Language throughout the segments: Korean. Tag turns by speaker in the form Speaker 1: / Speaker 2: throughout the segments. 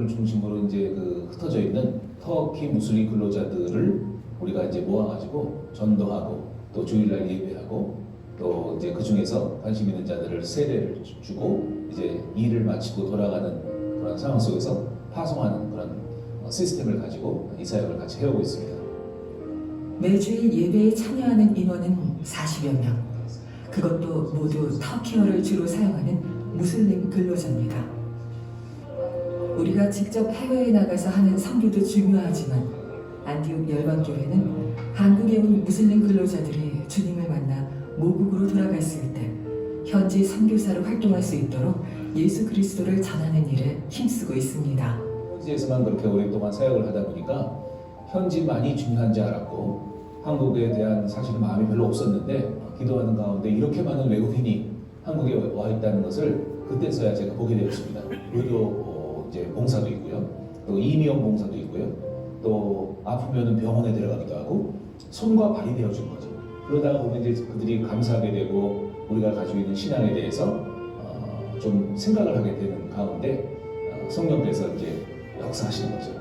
Speaker 1: 터키를 중심으로 이제 흩어져 있는 터키 무슬림 근로자들을 우리가 이제 모아가지고 전도하고 또 주일날 예배하고 또 이제 그 중에서 관심 있는 자들을 세례를 주고 이제 일을 마치고 돌아가는 그런 상황 속에서 파송하는 그런 시스템을 가지고 이 사역을 같이 해오고 있습니다.
Speaker 2: 매주일 예배에 참여하는 인원은 40여 명. 그것도 모두 터키어를 주로 사용하는 무슬림 근로자입니다. 우리가 직접 해외에 나가서 하는 선교도 중요하지만 안디옥 열방교회는 한국에 온 무슬림 근로자들이 주님을 만나 모국으로 돌아갔을 때 현지 선교사로 활동할 수 있도록 예수 그리스도를 전하는 일에 힘쓰고 있습니다.
Speaker 1: 현지에서만 그렇게 오랫동안 사역을 하다 보니까 현지만이 중요한지 알았고 한국에 대한 사실은 마음이 별로 없었는데 기도하는 가운데 이렇게 많은 외국인이 한국에 와 있다는 것을 그때서야 제가 보게 되었습니다. 의료 이제 봉사도 있고요, 또 이미용 봉사도 있고요, 또 아프면은 병원에 데려가기도 하고 손과 발이 되어준 거죠. 그러다가 보면 이제 그들이 감사하게 되고 우리가 가지고 있는 신앙에 대해서 좀 생각을 하게 되는 가운데 성령께서 이제 역사하시는 거죠.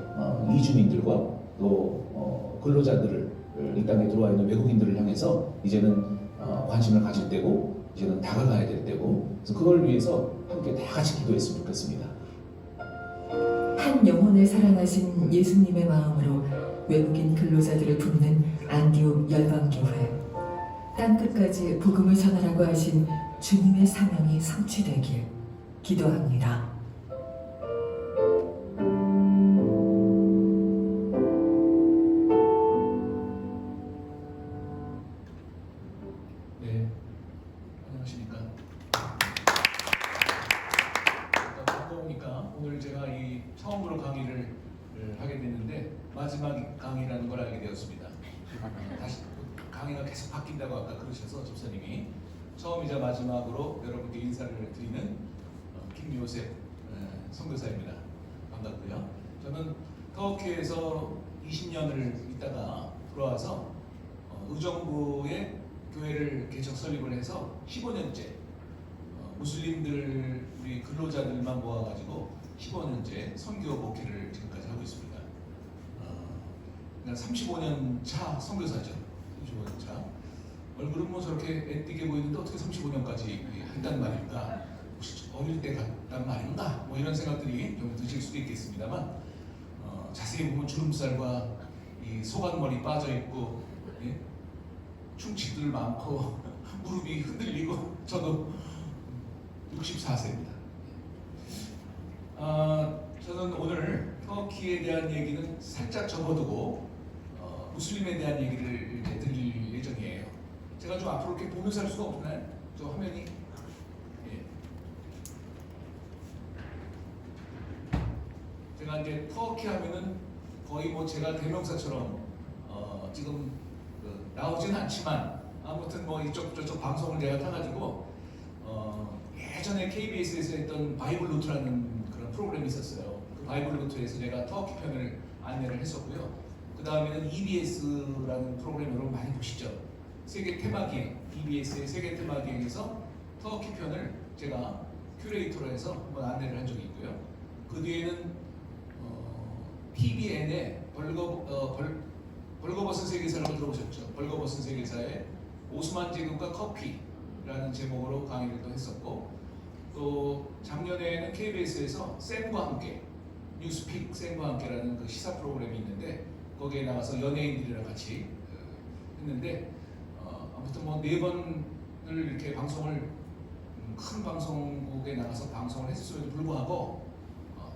Speaker 1: 이주민들과 또 근로자들을 이 땅에 들어와 있는 외국인들을 향해서 이제는 관심을 가질 때고 이제는 다가가야 될 때고 그래서 그걸 위해서 함께 다 같이 기도했으면 좋겠습니다.
Speaker 2: 한 영혼을 사랑하신 예수님의 마음으로 외국인 근로자들을 돕는 안디옥 열방교회. 땅끝까지 복음을 전하라고 하신 주님의 사명이 성취되길 기도합니다.
Speaker 1: 네, 안녕하십니까. 반가우니까 오늘 제가 이 처음으로 강의를 하게 됐는데 마지막 강의라는 걸 알게 되었습니다. 다시 강의가 계속 바뀐다고 아까 그러셔서 집사님이 처음이자 마지막으로 여러분께 인사를 드리는 김요셉 선교사입니다. 반갑고요. 저는 터키에서 20년을 있다가 돌아와서 의정부에 교회를 개척 설립을 해서 15년째 무슬림들 우리 근로자들만 모아가지고 15년째 선교 목회를 지금까지 하고 있습니다. 그냥 35년 차 선교사죠. 35년 차. 얼굴은 뭐 저렇게 애띠게 보이는데 어떻게 35년까지 했단 말인가? 혹시 어릴 때 갔단 말인가? 뭐 이런 생각들이 좀 드실 수도 있겠습니다만 자세히 보면 주름살과 이 소각머리 빠져 있고 예? 충치들 많고 무릎이 흔들리고 저도 64세입니다. 저는 오늘 터키에 대한 얘기는 살짝 접어두고 무슬림에 대한 얘기를 이렇게 드릴 예정이에요. 제가 좀 앞으로 이렇게 보면서 할 수가 없나요? 저 화면이 예. 제가 이제 터키 하면은 거의 뭐 제가 대명사처럼 지금 나오진 않지만 아무튼 뭐 이쪽 저쪽 방송을 내가 타가지고 예전에 KBS에서 했던 바이블 루트라는 그런 프로그램이 있었어요. 그 바이블 루트에서 내가 터키 편을 안내를 했었고요. 그 다음에는 EBS라는 프로그램 여러분 많이 보시죠. 세계 테마기행, EBS의 세계 테마기행에서 터키 편을 제가 큐레이터로 해서 한번 안내를 한 적이 있고요. 그 뒤에는 TVN의 벌거벗은 세계사라고 들어보셨죠? 벌거벗은 세계사의 오스만 제국과 커피라는 제목으로 강의를 또 했었고, 또 작년에는 KBS에서 쌤과 함께 뉴스픽 쌤과 함께라는 그 시사 프로그램이 있는데 거기에 나가서 연예인들이랑 같이 했는데 아무튼 뭐 4번을 이렇게 방송을 큰 방송국에 나가서 방송을 했음에도 불구하고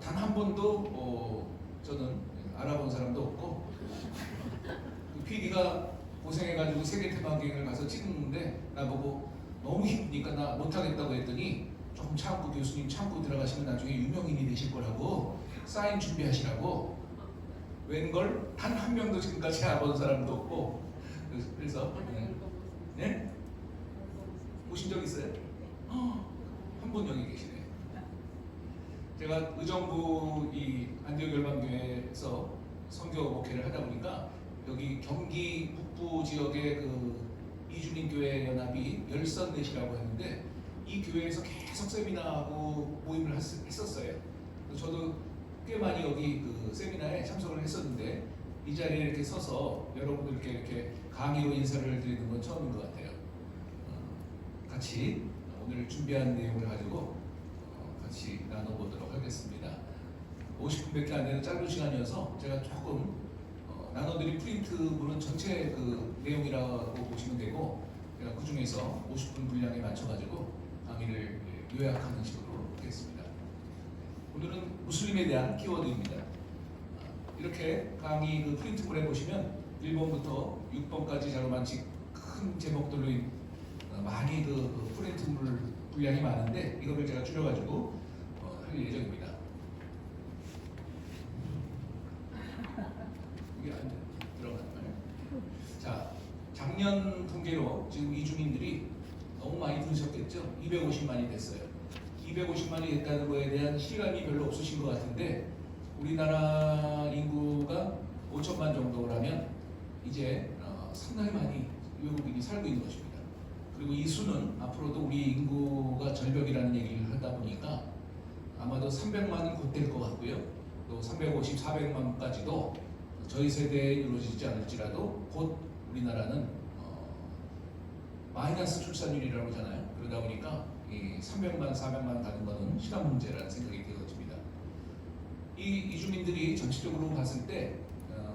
Speaker 1: 단 한 번도 저는 알아본 사람도 없고 그 PD가 고생해가지고 세계 테마기행을 가서 찍는데 나보고 너무 힘드니까 나 못하겠다고 했더니 조금 참고 교수님 참고 들어가시면 나중에 유명인이 되실 거라고 사인 준비하시라고. 웬걸 단 한 명도 지금까지 알아본 사람도 없고 그래서 네? 보신 적 있어요? 한 분 여기 계시네. 제가 의정부 이 안디옥 열방교회에서 선교 목회를 하다 보니까 여기 경기 북부 지역의 그 이주민 교회 연합이 열선넷이라고 했는데 이 교회에서 계속 세미나하고 모임을 했었어요. 저도 꽤 많이 여기 그 세미나에 참석을 했었는데 이 자리에 이렇게 서서 여러분들께 이렇게 강의로 인사를 드리는 건 처음인 것 같아요. 같이 오늘 준비한 내용을 가지고 같이 나눠보도록 하겠습니다. 50분밖에 안 되는 짧은 시간이어서 제가 조금 나눠드린 프린트물은 전체 그 내용이라고 보시면 되고 제가 그 중에서 50분 분량에 맞춰가지고 강의를 요약하는 식으로 하겠습니다. 오늘은 무슬림에 대한 키워드입니다. 이렇게 강의 그 프린트물에 보시면 1번부터 6번까지 자그마치 큰 제목들로 많이 그 프린트물 분량이 많은데 이거를 제가 줄여가지고 할 예정입니다. 이게 안 들어가나요? 자, 작년 통계로 지금 이주민들이 너무 많이 들으셨겠죠? 250만이 됐어요. 250만이 됐다는 거에 대한 실감이 별로 없으신 것 같은데 우리나라 인구가 5천만 정도라면 이제 상당히 많이 외국인이 살고 있는 것입니다. 그리고 이 수는 앞으로도 우리 인구가 절벽이라는 얘기를 하다 보니까 아마도 300만은 곧 될 것 같고요. 또 350, 400만까지도 저희 세대에 이루어지지 않을지라도 곧 우리나라는 마이너스 출산율이라고 하잖아요. 그러다 보니까 이 300만, 400만 가는 것은 시간 문제라는 생각이 되어집니다. 이 이주민들이 전체적으로 봤을 때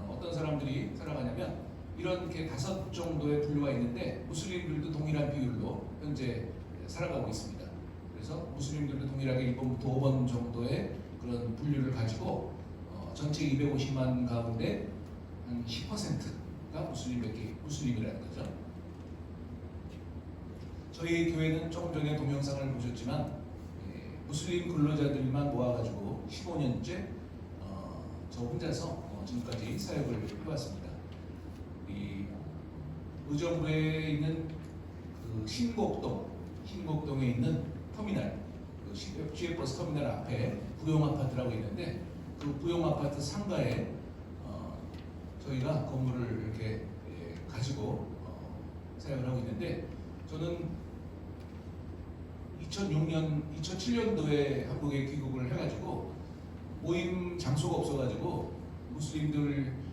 Speaker 1: 어떤 사람들이 살아가냐면 이렇게 5 정도의 분류가 있는데 무슬림들도 동일한 비율로 현재 살아가고 있습니다. 그래서 무슬림들도 동일하게 1번부터 5번 정도의 그런 분류를 가지고 전체 250만 가운데 한 10%가 무슬림이라는 거죠. 저희 교회는 조금 전에 동영상을 보셨지만 무슬림 근로자들만 모아가지고 15년째 저 혼자서 지금까지 사역을 해왔습니다. 이 의정부에 있는 그 신곡동에 있는 터미널, 그 GF버스 터미널 앞에 부용 아파트라고 있는데 그 부용 아파트 상가에 저희가 건물을 이렇게 가지고 사역을 하고 있는데 저는 2007년도에 한국에 귀국을 해가지고 모임 장소가 없어가지고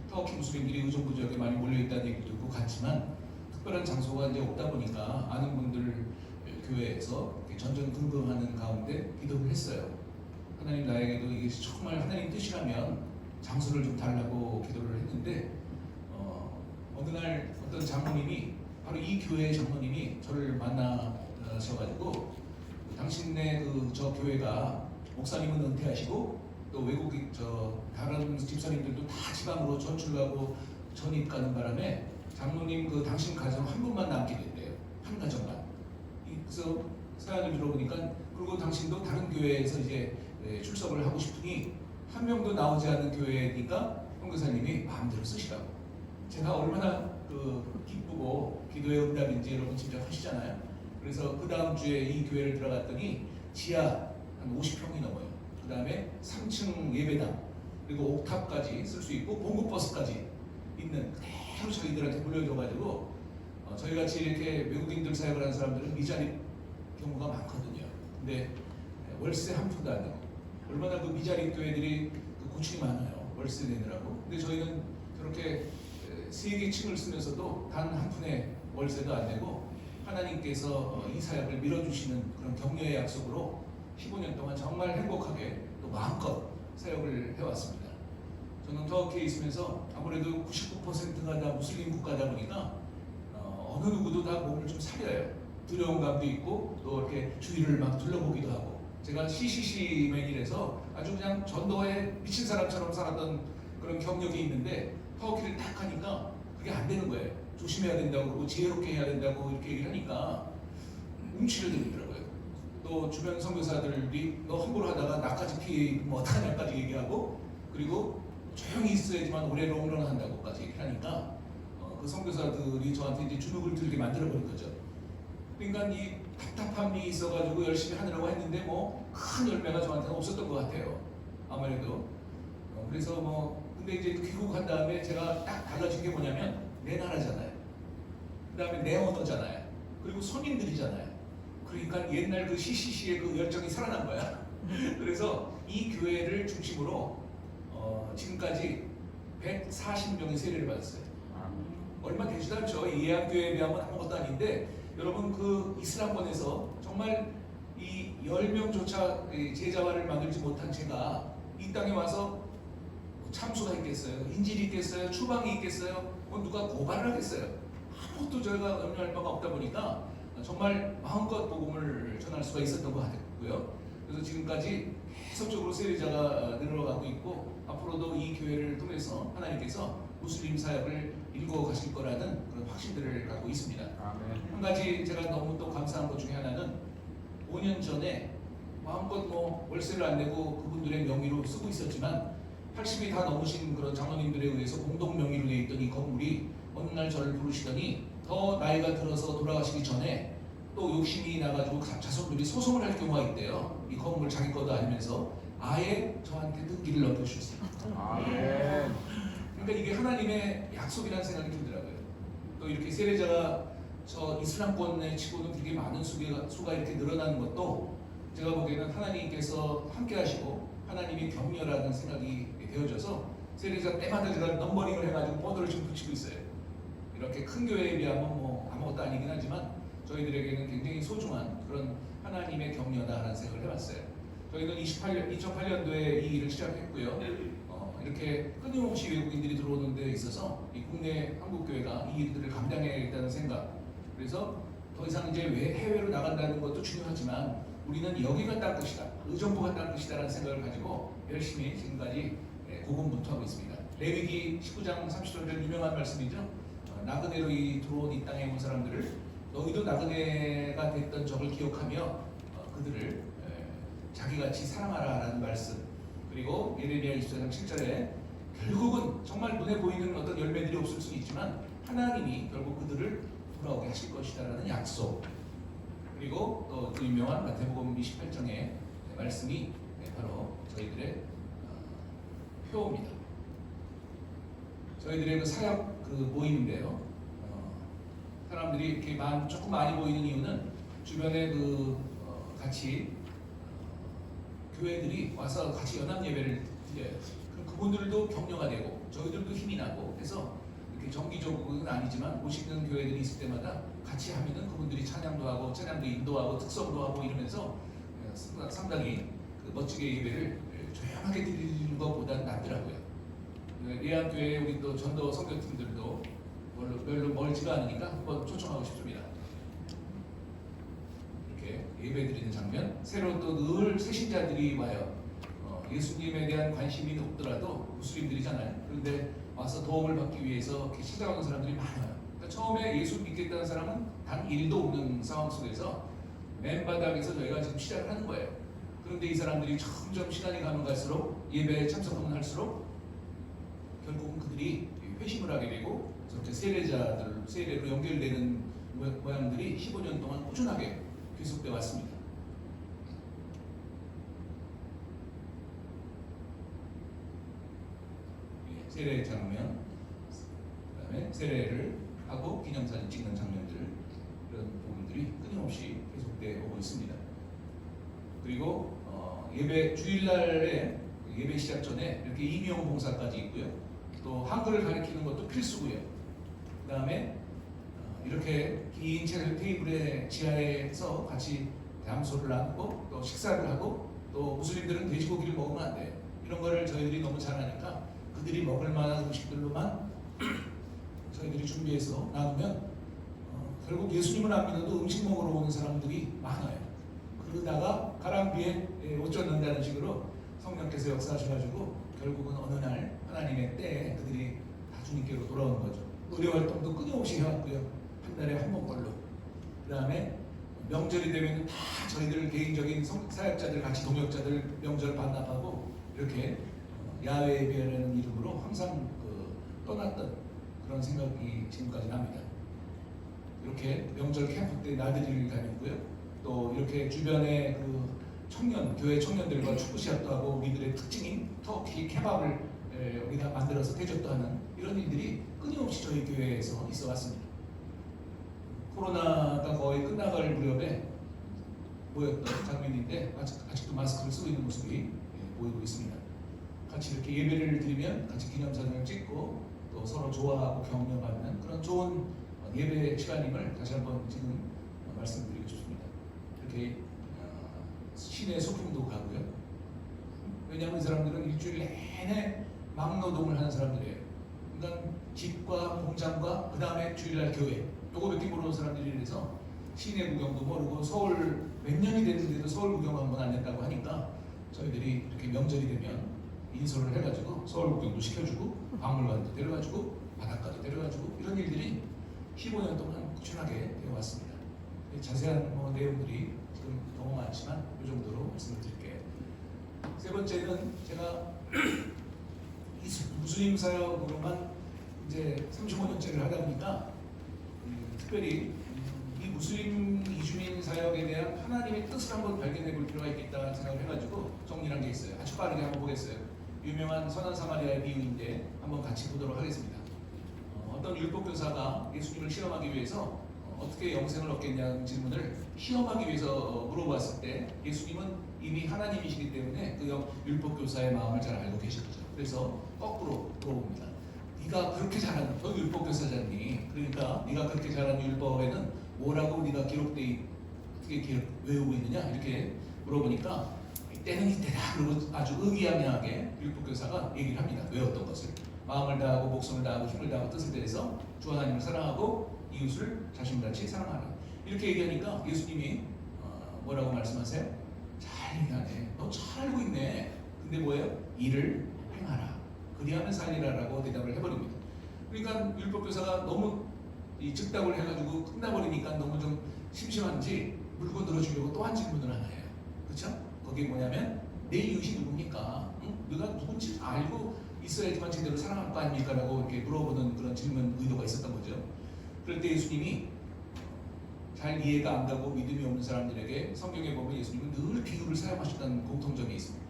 Speaker 1: 터키 무슬림들이 의정부 지역에 많이 몰려있다는 얘기도 듣고 갔지만 특별한 장소가 이제 없다 보니까 아는 분들 교회에서 전전긍긍하는 가운데 기도를 했어요. 하나님 나에게도 이게 정말 하나님 뜻이라면 장소를 좀 달라고 기도를 했는데 어느 날 어떤 장로님이 바로 이 교회의 장로님이 저를 만나셔가지고 당신네 저 교회가 목사님은 은퇴하시고 또 외국인 다른 집사님들도 다 지방으로 전출 가고 전입 가는 바람에 장로님 당신 가정 한 분만 남게 됐대요. 한 가정만. 그래서 사연을 들어보니까 그리고 당신도 다른 교회에서 이제 출석을 하고 싶으니 한 명도 나오지 않는 교회니까 선교사님이 마음대로 쓰시라고. 제가 얼마나 기쁘고 기도의 응답인지 여러분 짐작하시잖아요. 그래서 그 다음 주에 이 교회를 들어갔더니 지하 한 50평이 넘어요. 그 다음에 3층 예배당 그리고 옥탑까지 쓸 수 있고 공급버스까지 있는 그대로 저희들한테 물려줘가지고 저희 같이 이렇게 외국인들 사역을 하는 사람들은 미자립 경우가 많거든요. 근데 월세 한 푼도 안 내고 얼마나 그 미자립 교회들이 고충이 많아요. 월세 내느라고. 근데 저희는 저렇게 3개 층을 쓰면서도 단 한 푼의 월세도 안 내고 하나님께서 이 사역을 밀어주시는 그런 격려의 약속으로 15년 동안 정말 행복하게 또 마음껏 사역을 해왔습니다. 저는 터키에 있으면서 아무래도 99%가 다 무슬림 국가다 보니까 어느 누구도 다 몸을 좀 사려요. 두려운 감도 있고 또 이렇게 주위를 막 둘러보기도 하고 제가 CCC맨이라서 아주 그냥 전도에 미친 사람처럼 살았던 그런 경력이 있는데 터키를 딱 하니까 그게 안 되는 거예요. 조심해야 된다고 그러고 지혜롭게 해야 된다고 이렇게 얘기를 하니까 움츠려 들더라고요. 또 주변 선교사들이 너 함부로 하다가 나까지 피해 어떡하냐까지 얘기하고 그리고 조용히 있어야지만 오래 롱런 한다고까지 얘기를 하니까 그 선교사들이 저한테 이제 주눅을 들게 만들어버린 거죠. 그러니까 이 답답함이 있어가지고 열심히 하느라고 했는데 큰 열매가 저한테는 없었던 것 같아요. 아무래도 그래서 근데 이제 귀국한 다음에 제가 딱 달라진 게 뭐냐면 내 나라잖아요. 그 다음에 내 언어잖아요. 그리고 손님들이잖아요. 그러니까 옛날 그 CCC의 그 열정이 살아난 거야. 그래서 이 교회를 중심으로 지금까지 140명의 세례를 받았어요. 얼마 되지도 않죠. 이 예약교회에 비하면 아무것도 아닌데 여러분 그 이슬람권에서 정말 이 10명조차 제자화를 만들지 못한 제가 이 땅에 와서 참수가 있겠어요? 인질이 있겠어요? 추방이 있겠어요? 누가 고발을 하겠어요? 아무것도 저희가 염려할 바가 없다 보니까 정말 마음껏 복음을 전할 수가 있었던 것 같고요. 그래서 지금까지 계속적으로 세례자가 늘어가고 있고 앞으로도 이 교회를 통해서 하나님께서 무슬림 사역을 일궈 가실 거라는 그런 확신들을 갖고 있습니다. 한 가지 제가 너무 또 감사한 것 중에 하나는 5년 전에 마음껏 월세를 안 내고 그분들의 명의로 쓰고 있었지만 80이 다 넘으신 그런 장로님들에 의해서 공동 명의로 되어 있던 이 건물이 어느 날 저를 부르시더니 더 나이가 들어서 돌아가시기 전에 또 욕심이 나가지고 자손들이 소송을 할 경우가 있대요. 이 건물 자기 거도 아니면서 아예 저한테 등기를 넘겨주셨어요. 그러니까 이게 하나님의 약속이라는 생각이 들더라고요. 또 이렇게 세례자가 저 이슬람권에 치고는 되게 많은 수가 이렇게 늘어나는 것도 제가 보기에는 하나님께서 함께 하시고 하나님이 격려라는 생각이 되어져서 세례자 때마다 제가 넘버링을 해가지고 번호를 지금 붙이고 있어요. 이렇게 큰 교회에 비하면 아무것도 아니긴 하지만 저희들에게는 굉장히 소중한 그런 하나님의 격려다라는 생각을 해봤어요. 저희는 2008년도에 이 일을 시작했고요. 이렇게 끊임없이 외국인들이 들어오는 데 있어서 이 국내 한국교회가 이 일들을 감당해야겠다는 생각. 그래서 더 이상 이제 해외로 나간다는 것도 중요하지만 우리는 여기가 땅 끝이다, 의정부가 땅 끝이다라는 생각을 가지고 열심히 지금까지 고군분투하고 있습니다. 레위기 19장 30절 유명한 말씀이죠. 나그네로 들어온 이 땅에 온 사람들을 너희도 나그네가 됐던 적을 기억하며 그들을 자기같이 사랑하라라는 말씀. 그리고 예레미야 24장 7절에 결국은 정말 눈에 보이는 어떤 열매들이 없을 수는 있지만 하나님이 결국 그들을 돌아오게 하실 것이다라는 약속. 그리고 또 그 유명한 마태복음 28장의 말씀이 바로 저희들의 표입니다. 저희들의 그 사역 그 모임인데요. 사람들이 이렇게 조금 많이 보이는 이유는 주변에 같이 교회들이 와서 같이 연합 예배를 드려요. 그럼 그분들도 격려가 되고 저희들도 힘이 나고 해서 이렇게 정기적으로는 아니지만 오시는 교회들이 있을 때마다 같이 하면은 그분들이 찬양도 하고 찬양도 인도하고 특성도 하고 이러면서 상당히 멋지게 예배를 조용하게 드리는 것보다는 낫더라고요. 예안교회 우리 또 전도 선교팀들도 별로 멀지가 않으니까 한번 초청하고 싶습니다. 이렇게 예배 드리는 장면. 새로 또 늘 새신자들이 와요. 예수님에 대한 관심이 없더라도 무슬림들이잖아요. 그런데 와서 도움을 받기 위해서 이렇게 찾아오는 사람들이 많아요. 그러니까 처음에 예수 믿겠다는 사람은 단 1도 없는 상황 속에서 맨 바닥에서 저희가 지금 시작을 하는 거예요. 그런데 이 사람들이 점점 시간이 가면 갈수록 예배에 참석하면 할수록 결국은 그들이 회심을 하게 되고 저렇게 세례로 연결되는 모양들이 15년 동안 꾸준하게 계속되어 왔습니다. 세례 장면, 그다음에 세례를 하고 기념사진 찍는 장면들, 이런 부분들이 끊임없이 계속되어 오고 있습니다. 그리고 예배 주일날에 예배 시작 전에 이렇게 임용 봉사까지 있고요. 또 한글을 가르치는 것도 필수고요. 그다음에 이렇게 긴 테이블의 지하에서 같이 담소를 나누고 또 식사를 하고 또 무슬림들은 돼지고기를 먹으면 안 돼요. 이런 거를 저희들이 너무 잘 아니까 그들이 먹을 만한 음식들로만 저희들이 준비해서 나누면 결국 예수님을 안 믿어도 음식 먹으러 오는 사람들이 많아요. 그러다가 가랑비에 옷 젖는다는 식으로 성령께서 역사하셔가지고 결국은 어느 날 하나님의 때에 그들이 다 주님께로 돌아오는 거죠. 의뢰 활동도 끊임없이 해왔고요. 한 달에 한 번꼴로. 그 다음에 명절이 되면 다 저희들 개인적인 사역자들 같이 동역자들 명절 반납하고 이렇게 야외 예배라는 이름으로 항상 떠났던 그런 생각이 지금까지 납니다. 이렇게 명절 캠프 때 나들이를 다녔고요. 또 이렇게 주변에 교회 청년들과 축구 시합도 하고 우리들의 특징인 터키 케밥을 우리가 만들어서 대접도 하는 이런 일들이 끊임없이 저희 교회에서 있어 왔습니다. 코로나가 거의 끝나갈 무렵에 모였던 장면인데 아직도 마스크를 쓰고 있는 모습이 보이고 있습니다. 같이 이렇게 예배를 드리면 같이 기념사진을 찍고 또 서로 좋아하고 격려받는 그런 좋은 예배 시간임을 다시 한번 지금 말씀드리고 싶습니다. 이렇게 시내 소풍도 가고요. 왜냐하면 이 사람들은 일주일 내내 막노동을 하는 사람들이에요. 그러니까 집과 공장과 그 다음에 주일날 교회 요거 몇 개 모르는 사람들이라서 시내 구경도 모르고 서울 몇 년이 됐는데도 서울 구경 한번 안 했다고 하니까 저희들이 이렇게 명절이 되면 인솔을 해가지고 서울 구경도 시켜주고 박물관도 데려가지고 바닷가도 데려가지고 이런 일들이 15년 동안 꾸준하게 되어왔습니다. 자세한 내용들이 지금 너무 많지만 이 정도로 말씀을 드릴게요. 세 번째는 제가 이 무슬림 사역으로만 이제 35년째를 하다 보니까 특별히 이 무슬림 이주민 사역에 대한 하나님의 뜻을 한번 발견해 볼 필요가 있겠다 생각을 해가지고 정리한 게 있어요. 아주 빠르게 한번 보겠어요. 유명한 선한 사마리아의 비유인데 한번 같이 보도록 하겠습니다. 어떤 율법교사가 예수님을 시험하기 위해서 어떻게 영생을 얻겠냐는 질문을 시험하기 위해서 물어봤을 때 예수님은 이미 하나님이시기 때문에 그 율법교사의 마음을 잘 알고 계셨죠. 그래서 거꾸로 물어봅니다. 네가 그렇게 잘하는 너 율법교사잖니. 그러니까 네가 그렇게 잘하는 율법에는 뭐라고 네가 어떻게 외우고 있느냐 이렇게 물어보니까 이때는 이때다. 그리고 아주 의기양양하게 율법교사가 얘기를 합니다. 외웠던 것을 마음을 다하고 목숨을 다하고 힘을 다하고 뜻을 다해서 주 하나님을 사랑하고 이웃을 자신같이 사랑하라. 이렇게 얘기하니까 예수님이 뭐라고 말씀하세요? 잘 얘기하네. 너 잘 알고 있네. 근데 뭐예요? 일을 행하라. 그리하면 살리라라고 대답을 해버립니다. 그러니까 율법교사가 너무 이 즉답을 해가지고 끝나버리니까 너무 좀 심심한지 물고 늘어주려고 또 한 질문을 하나 해요. 그렇죠? 거기 뭐냐면 내 이웃이 누굽니까? 응? 네가 누군지 알고 있어야지만 제대로 사랑할 거 아닙니까? 라고 이렇게 물어보는 그런 질문 의도가 있었던 거죠. 그럴 때 예수님이 잘 이해가 안 가고 믿음이 없는 사람들에게 성경에 보면 예수님은 늘 비유를 사용하셨다는 공통점이 있습니다.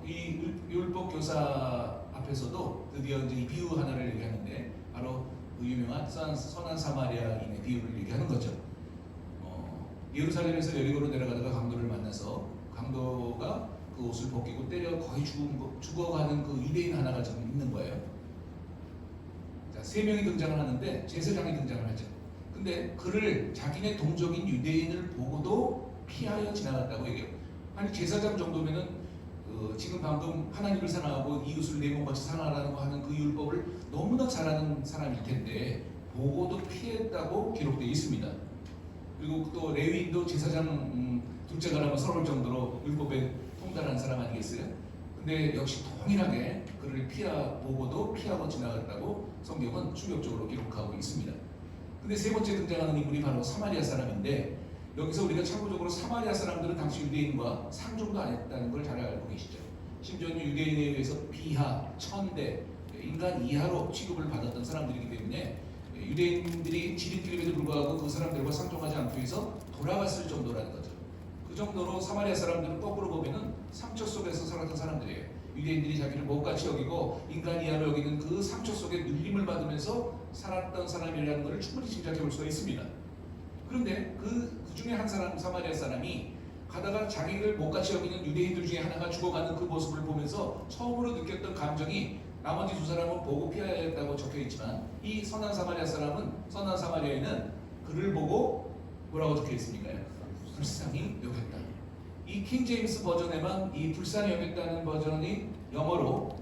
Speaker 1: 이 율법교사 앞에서도 드디어 이제 이 비유 하나를 얘기하는데 바로 그 유명한 선한 사마리아인의 비유를 얘기하는 거죠. 예루살렘에서 여리고로 내려가다가 강도를 만나서 강도가 그 옷을 벗기고 때려 거의 죽어가는 그 유대인 하나가 지금 있는 거예요. 자, 3명이 등장을 하는데 제사장이 등장을 하죠. 근데 그를 자기네 동족인 유대인을 보고도 피하여 지나갔다고 얘기해요. 아니 제사장 정도면은 지금 방금 하나님을 사랑하고 이웃을 내 몸같이 사랑하라는 거 하는 그 율법을 너무나 잘하는 사람일 텐데 보고도 피했다고 기록되어 있습니다. 그리고 또 레위인도 제사장 둘째가라면 서러울 정도로 율법에 통달한 사람 아니겠어요? 근데 역시 동일하게 그를 보고도 피하고 지나갔다고 성경은 충격적으로 기록하고 있습니다. 근데 세 번째 등장하는 인물이 바로 사마리아 사람인데 여기서 우리가 참고적으로 사마리아 사람들은 당시 유대인과 상종도 안 했다는 걸 잘 알고 계시죠. 심지어는 유대인에 의해서 비하, 천대, 인간 이하로 취급을 받았던 사람들이기 때문에 유대인들이 지리길임에도 불구하고 그 사람들과 상종하지 않기 위해서 돌아갔을 정도라는 거죠. 그 정도로 사마리아 사람들은 거꾸로 보면은 상처 속에서 살았던 사람들이에요. 유대인들이 자기를 못같이 여기고 인간 이하로 여기는 그 상처 속에 눌림을 받으면서 살았던 사람이라는 것을 충분히 짐작해 볼 수가 있습니다. 그런데 그 중에 한 사람, 사마리아 사람이 가다가 자기를 못같이 여기는 유대인들 중에 하나가 죽어가는 그 모습을 보면서 처음으로 느꼈던 감정이 나머지 두 사람은 보고 피해야 했다고 적혀 있지만 이 선한 사마리아인은 그를 보고 뭐라고 적혀 있습니까? 불쌍히 여겼다. 이 킹제임스 버전에만 이 불쌍히 여겼다는 버전이 영어로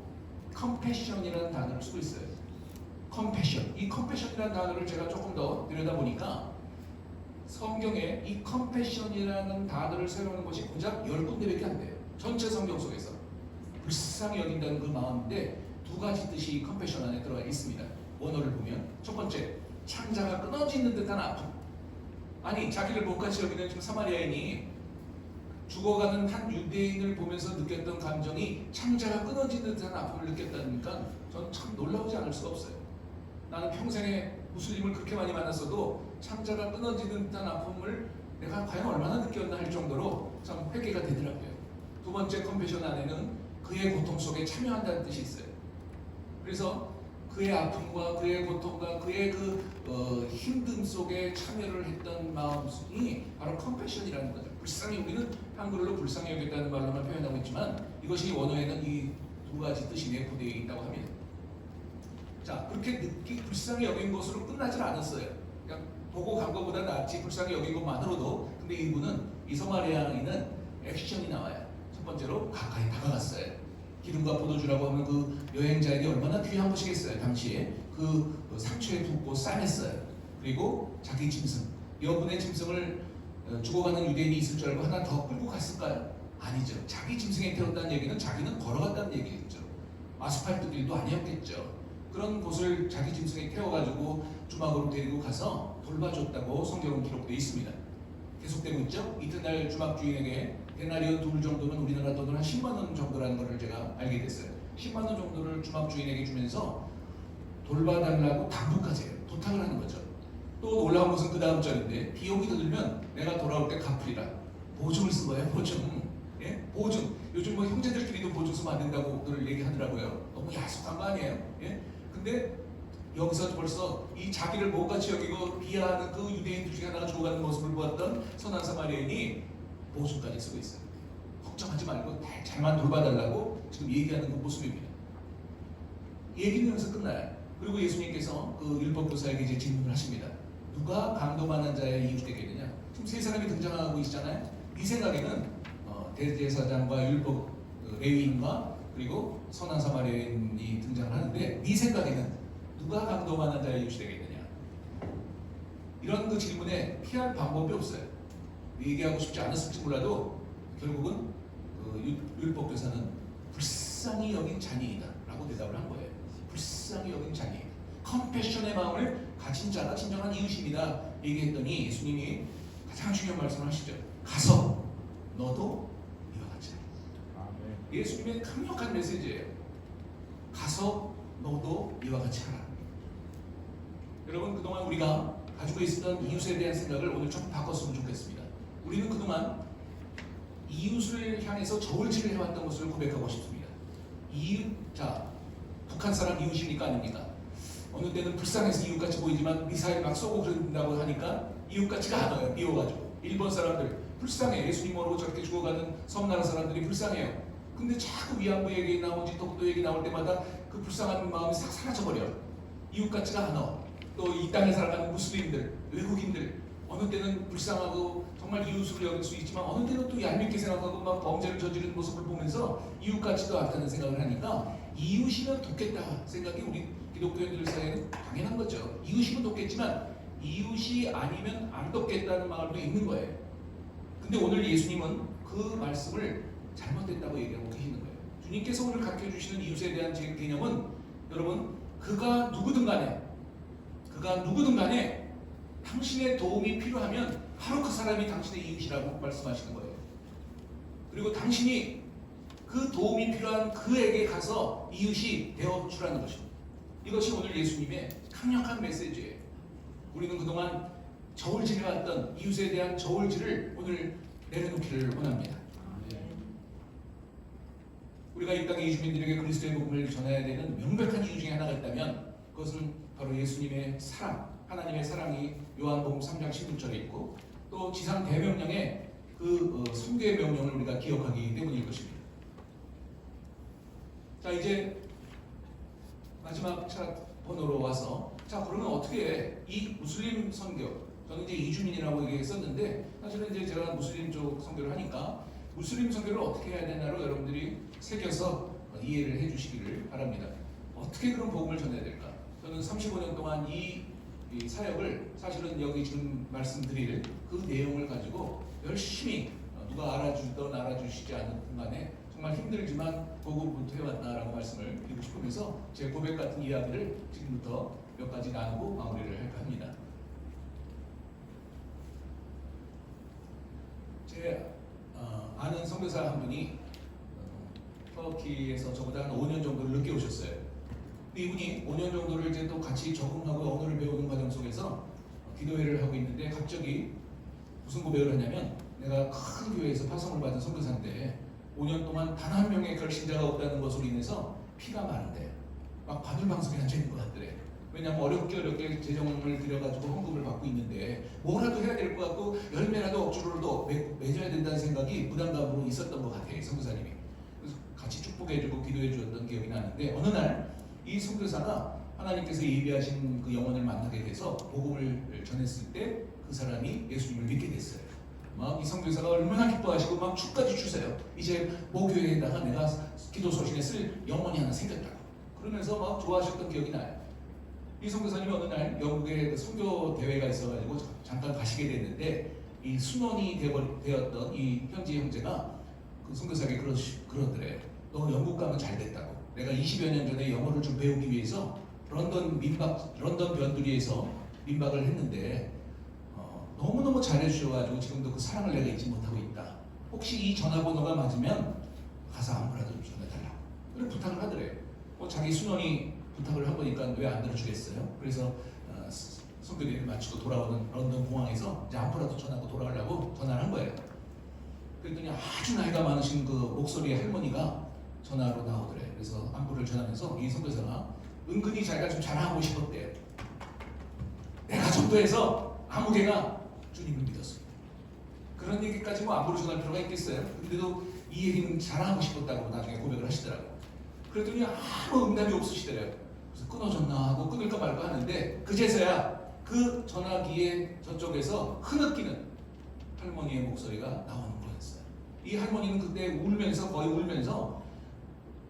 Speaker 1: compassion이라는 단어를 쓰고 있어요. compassion. 이 compassion이라는 단어를 제가 조금 더 들여다보니까 성경에 이 compassion이라는 단어를 사용하는 것이 고작 10군데밖에 안 돼요. 전체 성경 속에서. 불쌍히 여긴다는 그 마음인데 두 가지 뜻이 compassion 안에 들어가 있습니다. 원어를 보면 첫 번째, 창자가 끊어지는 듯한 아픔. 아니 자기를 못같이 여기는 지금 사마리아인이 죽어가는 한 유대인을 보면서 느꼈던 감정이 창자가 끊어지는 듯한 아픔을 느꼈다니까 저는 참 놀라우지 않을 수가 없어요. 나는 평생에 무슬림을 그렇게 많이 만났어도 창자가 끊어지는 듯한 아픔을 내가 과연 얼마나 느꼈나 할 정도로 참 회개가 되더라고요. 두 번째 컴패션 안에는 그의 고통 속에 참여한다는 뜻이 있어요. 그래서 그의 아픔과 그의 고통과 그의 그 힘듦 속에 참여를 했던 마음이 바로 컴패션이라는 거죠. 불쌍히 우리는 한글로 불쌍히 여겼다는 말로만 표현하고 있지만 이것이 원어에는 이 두 가지 뜻이 내포되어 있다고 합니다. 자, 그렇게 불쌍히 여긴 것으로 끝나질 않았어요. 그냥 보고 간 것보다 낫지 불쌍히 여긴 것만으로도. 근데 이 서마리아인은 액션이 나와요. 첫 번째로 가까이 다가갔어요. 기름과 포도주라고 하면 그 여행자에게 얼마나 귀한 것이겠어요. 당시에 그 상처에 붓고 싸맸어요. 그리고 자기 짐승, 여분의 짐승을 죽어가는 유대인이 있을 줄 알고 하나 더 끌고 갔을까요? 아니죠. 자기 짐승에 태웠다는 얘기는 자기는 걸어갔다는 얘기겠죠. 아스팔트 길도 아니었겠죠. 그런 곳을 자기 짐승에 태워가지고 주막으로 데리고 가서 돌봐줬다고 성경은 기록되어 있습니다. 계속되고 있죠. 이튿날 주막 주인에게 데나리온 둘 정도는 우리나라 돈으로 한 10만 원 정도라는 것을 제가 알게 됐어요. 10만 원 정도를 주막 주인에게 주면서 돌봐달라고 당부까지 해요. 부탁을 하는 거죠. 또 놀라운 것은 그 다음 절인데 비용이 더 들면 내가 돌아올 때 갚으리라. 보증을 쓴 거예요. 보증. 예? 보증. 요즘 뭐 형제들끼리도 보증 쓰면 안 된다고들 얘기하더라고요. 너무 야속한 거 아니에요? 예? 근데 여기서 벌써 이 자기를 못같이 여기고 비하하는 그 유대인들 중에 하나가 죽어가는 모습을 보았던 선한 사마리아인이 보증까지 쓰고 있어요. 걱정하지 말고 잘만 돌봐달라고 지금 얘기하는 그 모습입니다. 얘기는 여기서 끝나요. 그리고 예수님께서 그 율법교사에게 이제 질문을 하십니다. 누가 강도 많은 자의 이웃 되겠느냐? 지금 세 사람이 등장하고 있잖아요. 네 생각에는 대제사장과 율법 레위인과 그리고 선한 사마리아인이 등장을 하는데 네 생각에는 누가 강도 많은 자의 이웃이 되겠느냐? 이런 그 질문에 피할 방법이 없어요. 얘기하고 싶지 않았을지 몰라도 결국은 율법교사는 불쌍히 여긴 자니이다 라고 대답을 한 거예요. 불쌍히 여긴 자니, 컴패션의 마음을 가진 자가 진정한 이웃입니다 얘기했더니 예수님이 가장 중요한 말씀을 하시죠. 가서 너도 이와 같이 하라. 예수님의 강력한 메시지예요. 가서 너도 이와 같이 하라. 여러분, 그동안 우리가 가지고 있었던 이웃에 대한 생각을 오늘 좀 바꿨으면 좋겠습니다. 우리는 그동안 이웃을 향해서 저울질을 해왔던 것을 고백하고 싶습니다. 자, 북한 사람 이웃입니까 아닙니까? 어느 때는 불쌍해서 이웃같이 보이지만 미사일 막 쏘고 그런다고 하니까 이웃같지가 않아요. 미워가지고. 일본 사람들 불쌍해. 예수님 모르고 저렇게 죽어가는 섬나라 사람들이 불쌍해요. 근데 자꾸 위안부 얘기 나오지 독도 얘기 나올 때마다 그 불쌍한 마음이 싹 사라져버려. 이웃같지가 않아. 또 이 땅에 살아가는 무슬림들, 외국인들 어느 때는 불쌍하고 정말 이웃으로 여길 수 있지만 어느 때는 또 얄밉게 생각하고 막 범죄를 저지르는 모습을 보면서 이웃같지도 않다는 생각을 하니까 이웃이면 돕겠다 생각이 우리 기독교인들 사이에는 당연한 거죠. 이웃이면 돕겠지만 이웃이 아니면 안 돕겠다는 마음도 있는 거예요. 근데 오늘 예수님은 그 말씀을 잘못됐다고 얘기하고 계시는 거예요. 주님께서 오늘 가르쳐주시는 이웃에 대한 개념은 여러분, 그가 누구든 간에 당신의 도움이 필요하면 바로 그 사람이 당신의 이웃이라고 말씀하시는 거예요. 그리고 당신이 그 도움이 필요한 그에게 가서 이웃이 되어주라는 것입니다. 이것이 오늘 예수님의 강력한 메시지예요. 우리는 그동안 저울질해왔던 이웃에 대한 저울질을 오늘 내려놓기를 원합니다. 우리가 이 땅의 이주민들에게 그리스도의 복음을 전해야 되는 명백한 이유 중에 하나가 있다면 그것은 바로 예수님의 사랑, 하나님의 사랑이 요한복음 3장 16절에 있고 또 지상 대명령의 그 선교의 명령을 우리가 기억하기 때문일 것입니다. 자, 이제 마지막 차트 번호로 와서 자, 그러면 어떻게 이 무슬림 선교, 저는 이제 이주민이라고 얘기했었는데 사실은 이제 제가 무슬림 쪽 선교를 하니까 무슬림 선교를 어떻게 해야 되나로 여러분들이 새겨서 이해를 해주시기를 바랍니다. 어떻게 그런 복음을 전해야 될까? 저는 35년 동안 이 사역을 사실은 여기 지금 말씀드릴 그 내용을 가지고 열심히 누가 알아주든 알아주시지 않는 간에 정말 힘들지만 고군분투 해왔다라고 말씀을 드리고 싶으면서 제 고백 같은 이야기를 지금부터 몇 가지 나누고 마무리를 할까 합니다. 제 아는 선교사 한 분이 터키에서 저보다 한 5년 정도를 늦게 오셨어요. 근데 이분이 5년 정도를 이제 또 같이 적응하고 언어를 배우는 과정 속에서 기도회를 하고 있는데 갑자기 무슨 고백을 하냐면 내가 큰 교회에서 파송을 받은 선교사인데 5년 동안 단 한 명의 결신자가 없다는 것으로 인해서 피가 많은데 막 바늘방석에 앉아있는 것 같더래. 왜냐하면 어렵게 재정을 들여가지고 헌금을 받고 있는데 뭐라도 해야 될 것 같고 열매라도 억지로라도 맺어야 된다는 생각이 부담감으로 있었던 것 같아요. 선교사님이. 그래서 같이 축복해주고 기도해주었던 기억이 나는데 어느 날 이 선교사가 하나님께서 예비하신 그 영혼을 만나게 돼서 복음을 전했을 때 그 사람이 예수님을 믿게 됐어요. 막 이 선교사가 얼마나 기뻐하시고 막 축까지 주세요. 이제 모교회에다가 내가 기도 소식에 쓸 영혼이 하나 생겼다고. 그러면서 막 좋아하셨던 기억이 나요. 이 선교사님이 어느 날 영국에 그 선교 대회가 있어가지고 잠깐 가시게 됐는데 이 순원이 되었던 이 현지 형제가 그 선교사에게 그러더래요. 너 영국 가면 잘 됐다고. 내가 20여 년 전에 영어를 좀 배우기 위해서 런던 변두리에서 민박을 했는데 너무너무 잘해주셔가지고 지금도 그 사랑을 내가 잊지 못하고 있다. 혹시 이 전화번호가 맞으면 가서 아무라도 좀 전해달라고. 그런 부탁을 하더래요. 자기 순원이 부탁을 한 거니까 왜 안 들어주겠어요? 그래서 선교대회를 마치고 돌아오는 런던 공항에서 이제 안부라도 전하고 돌아가려고 전화를 한 거예요. 그랬더니 아주 나이가 많으신 그 목소리의 할머니가 전화로 나오더래. 그래서 안부를 전하면서 이 선교사가 은근히 자기가 좀 자랑하고 싶었대요. 내가 전도해서 아무개가 주님을 믿었습니다. 그런 얘기까지 뭐 안부를 전할 필요가 있겠어요? 근데도 이 얘기는 자랑하고 싶었다고 나중에 고백을 하시더라고요. 그랬더니 아무 응답이 없으시더래요. 그래서 끊어졌나 하고 끊을까 말까 하는데 그제서야 그 전화기에 저쪽에서 흐느끼는 할머니의 목소리가 나오는 거였어요. 이 할머니는 그때 울면서 거의 울면서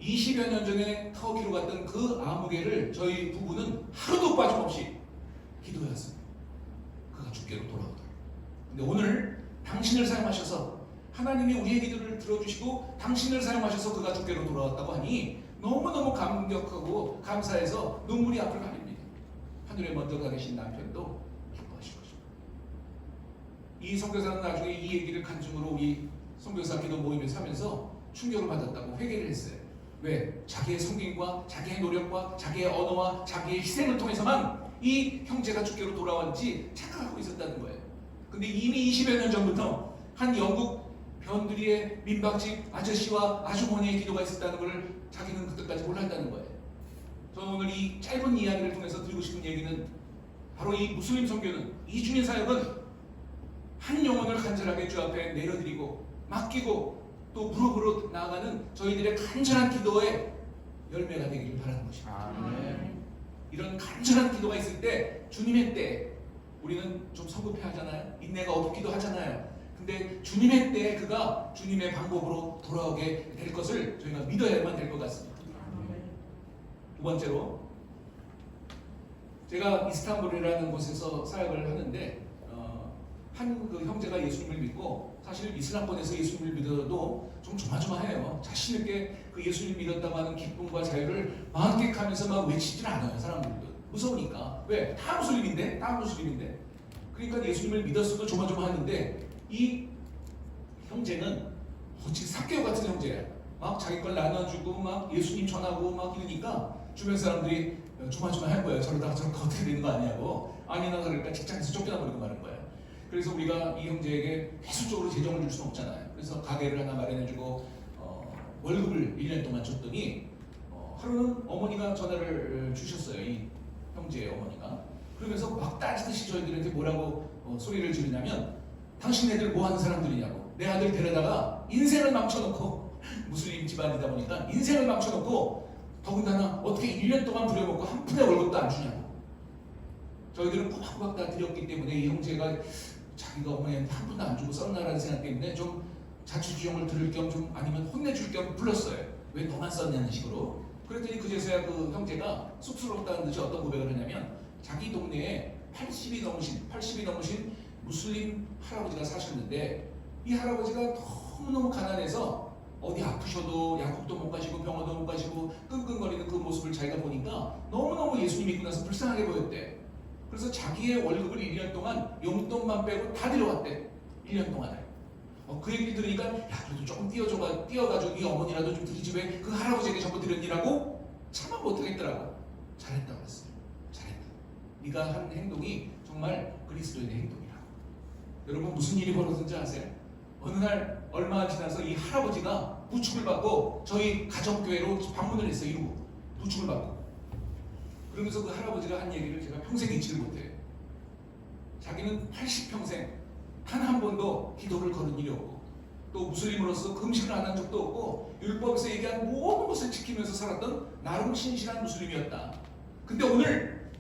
Speaker 1: 20여 년 전에 터키로 갔던 그 아무개를 저희 부부는 하루도 빠짐없이 기도했습니다. 그가 주께로 돌아오더라고요. 근데 오늘 당신을 사용하셔서 하나님이 우리의 기도를 들어주시고 당신을 사용하셔서 그가 주께로 돌아왔다고 하니 너무너무 감격하고 감사해서 눈물이 앞을 가립니다. 하늘에 먼저 가 계신 남편도 기뻐하실 것입니다. 이 선교사는 나중에 이 얘기를 간증으로 우리 선교사 기도 모임에서 하면서 충격을 받았다고 회개를 했어요. 왜? 자기의 성김과 자기의 노력과 자기의 언어와 자기의 희생을 통해서만 이 형제가 주께로 돌아왔지 착각하고 있었다는 거예요. 근데 이미 20여 년 전부터 한 영국 변두리의 민박집 아저씨와 아주머니의 기도가 있었다는 걸 자기는 그때까지 몰랐다는 거예요. 저는 오늘 이 짧은 이야기를 통해서 드리고 싶은 얘기는 바로 이 무슬림 선교는 이주민 사역은 한 영혼을 간절하게 주 앞에 내려드리고 맡기고 또 무릎으로 나아가는 저희들의 간절한 기도의 열매가 되기를 바라는 것입니다. 이런 간절한 기도가 있을 때 주님의 때 우리는 좀 성급해 하잖아요. 인내가 없기도 하잖아요. 근데 주님의 때에 그가 주님의 방법으로 돌아오게 될 것을 저희가 믿어야만 될 것 같습니다. 두 번째로 제가 이스탄불이라는 곳에서 사역을 하는데 한 그 형제가 예수님을 믿고 사실 이슬람권에서 예수님을 믿어도 좀 조마조마해요. 자신 있게 그 예수님 믿었다고 하는 기쁨과 자유를 만끽하면서 막 외치질 않아요. 사람들도 무서우니까. 왜? 다 무슬림인데? 그러니까 예수님을 믿었어도 조마조마하는데 이 형제는 지금 삭개오 같은 형제야. 막 자기 걸 나눠주고 막 예수님 전하고 막 이러니까 주변 사람들이 조마조마할 거예요. 저러다가 저렇게 어떻게 되는 거 아니냐고. 아니나 그러니까 직장에서 쫓겨나버리고 마는 거예요. 그래서 우리가 이 형제에게 계속적으로 재정을 줄 수는 없잖아요. 그래서 가게를 하나 마련해주고 월급을 1년 동안 줬더니 하루는 어머니가 전화를 주셨어요. 이 형제의 어머니가. 그러면서 막 따지듯이 저희들한테 뭐라고 소리를 지르냐면 당신 애들 뭐 하는 사람들이냐고. 내 아들 데려다가 인생을 망쳐놓고 무슬림 집안이다 보니까 인생을 망쳐놓고 더군다나 어떻게 1년 동안 부려먹고 한 푼의 월급도 안 주냐고. 저희들은 꼬박꼬박 다 드렸기 때문에 이 형제가 자기가 어머니한테 한 푼도 안 주고 썼나라는 생각 때문에 좀 자초지종을 들을 겸 좀 아니면 혼내줄 겸 불렀어요. 왜 너만 썼냐는 식으로. 그랬더니 그제서야 그 형제가 쑥스럽다는 듯이 어떤 고백을 하냐면 자기 동네에 80이 넘으신 무슬림 할아버지가 사셨는데 이 할아버지가 너무너무 가난해서 어디 아프셔도 약국도 못 가시고 병원도 못 가시고 끙끙거리는 그 모습을 자기가 보니까 너무너무 예수님 믿고 나서 불쌍하게 보였대. 그래서 자기의 월급을 1년 동안 용돈만 빼고 다 들여왔대. 1년 동안에. 그 얘기를 들으니까 야 그래도 조금 띄어가지고 네 어머니라도 좀 드리지 왜 그 할아버지에게 전부 드렸니라고 참아 못하겠더라고. 잘했다고 했어요. 잘했다. 네가 한 행동이 정말 그리스도인의 행동이라고. 여러분 무슨 일이 벌어졌는지 아세요? 어느 날 얼마 지나서 이 할아버지가 부축을 받고 저희 가정교회로 방문을 했어요. 이러고 부축을 받고. 그러면서 그 할아버지가 한 얘기를 제가 평생 잊지를 못해요. 자기는 80평생 단 한 번도 기도를 걸은 일이 없고 또 무슬림으로서 금식을 안 한 적도 없고 율법에서 얘기한 모든 것을 지키면서 살았던 나름 신실한 무슬림이었다. 근데 오늘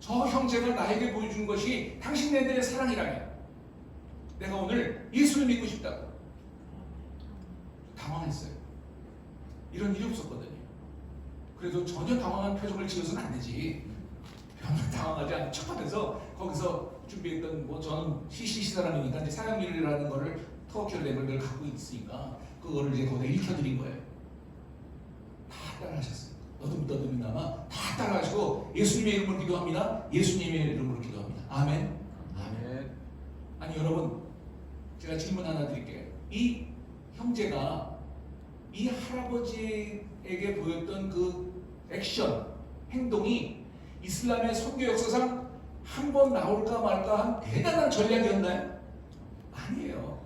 Speaker 1: 저 형제가 나에게 보여준 것이 당신네들의 사랑이라면 내가 오늘 예수를 믿고 싶다고 당황했어요. 이런 일이 없었거든요. 그래도 전혀 당황한 표정을 지어서는 안 되지. 별로 당황하지 않고 척하면서 거기서 준비했던 뭐 저는 CCC 사람이니까 이제 사형일이라는 거를 터키어 레벨을 갖고 있으니까 그거를 이제 거기다 읽혀드린 거예요. 다 따라하셨어요. 너듬너듬이나마 다 따라하시고 예수님의 이름으로 기도합니다. 예수님의 이름으로 기도합니다. 아멘. 아멘. 아니 여러분, 제가 질문 하나 드릴게요. 이 형제가 이 할아버지에게 보였던 그 액션, 행동이 이슬람의 선교 역사상 한 번 나올까 말까 한 대단한 전략이었나요? 아니에요.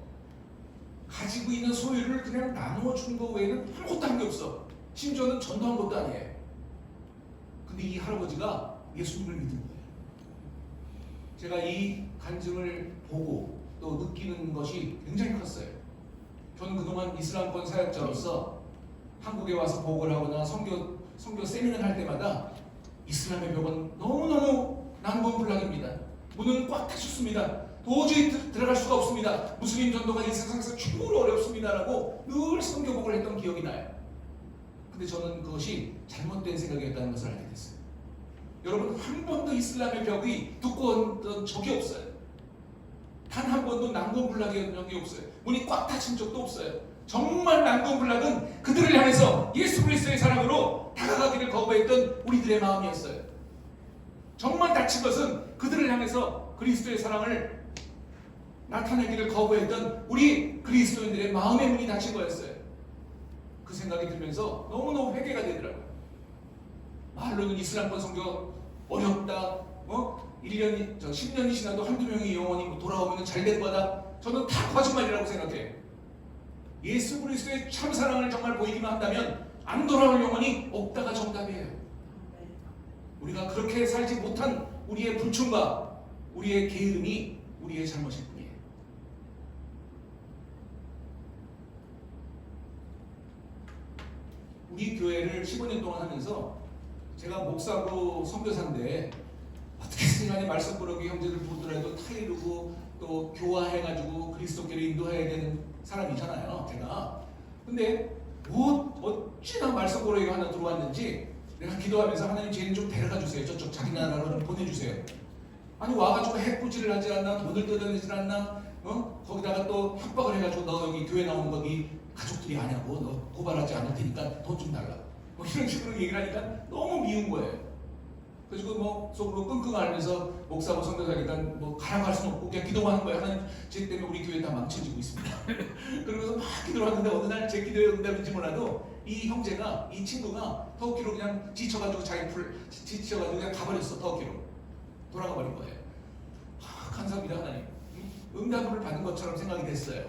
Speaker 1: 가지고 있는 소유를 그냥 나누어 준 거 외에는 아무것도 한 게 없어. 심지어는 전도한 것도 아니에요. 근데 이 할아버지가 예수님을 믿은 거예요. 제가 이 간증을 보고 또 느끼는 것이 굉장히 컸어요. 저는 그동안 이슬람권 사역자로서 한국에 와서 보고를 하거나 선교 세미나를 할 때마다 이슬람의 벽은 너무너무 난공불락입니다. 문은 꽉 닫혔습니다. 도저히 들어갈 수가 없습니다. 무슬림 전도가 이 세상에서 최고로 어렵습니다라고 늘 선교복을 했던 기억이 나요. 근데 저는 그것이 잘못된 생각이었다는 것을 알게 됐어요. 여러분, 한 번도 이슬람의 벽이 두꺼웠던 적이 없어요. 단 한 번도 난공불락이었던 적이 없어요. 문이 꽉 닫힌 적도 없어요. 정말 난공불락은 그들을 향해서 예수 그리스도의 사랑으로 다가가기를 거부했던 우리들의 마음이었어요. 정말 닫힌 것은 그들을 향해서 그리스도의 사랑을 나타내기를 거부했던 우리 그리스도인들의 마음의 문이 닫힌 거였어요. 그 생각이 들면서 너무너무 회개가 되더라고요. 말로는 이슬람권 선교 어렵다, 1년, 10년이 지나도 한두 명이 영원히 돌아오면 잘된 거다. 저는 다 거짓말이라고 생각해요. 예수 그리스도의 참 사랑을 정말 보이기만 한다면 안 돌아올 영혼이 없다가 정답이에요. 우리가 그렇게 살지 못한 우리의 불충과 우리의 게으름이 우리의 잘못일 뿐이에요. 우리 교회를 15년 동안 하면서 제가 목사고 선교사인데 어떻게 시간에 말씀 부르기 형제들 보더라도 타이르고 또 교화해가지고 그리스도께로 인도해야 되는 사람이잖아요, 제가. 근데 어찌나 말씀 부르기가 하나 들어왔는지 내가 기도하면서 하나님 쟤는 좀 데려가 주세요. 저쪽 자기 나라로 좀 보내주세요. 아니 와가지고 해꾸지를 하지 않나, 돈을 뜯어내질 않나, 거기다가 또 협박을 해가지고 너 여기 교회 나오는 거 네 가족들이 아냐고, 너 고발하지 않을 테니까 돈 좀 달라. 이런 식으로 얘기를 하니까 너무 미운 거예요. 그래서 뭐 속으로 끙끙 앓면서 목사고 선교사니까 뭐 가라고 할 수는 없고 그냥 기도만 하는 거예요. 하나님 제 때문에 우리 교회 다 망쳐지고 있습니다. 그러면서 막 기도를 하는데 어느 날 제 기도의 응답인지 몰라도 이 형제가, 이 친구가 터키로 그냥 지쳐가지고 지쳐가지고 그냥 가버렸어. 터키로 돌아가 버린 거예요. 감사합니다 하나님. 응답을 받은 것처럼 생각이 됐어요.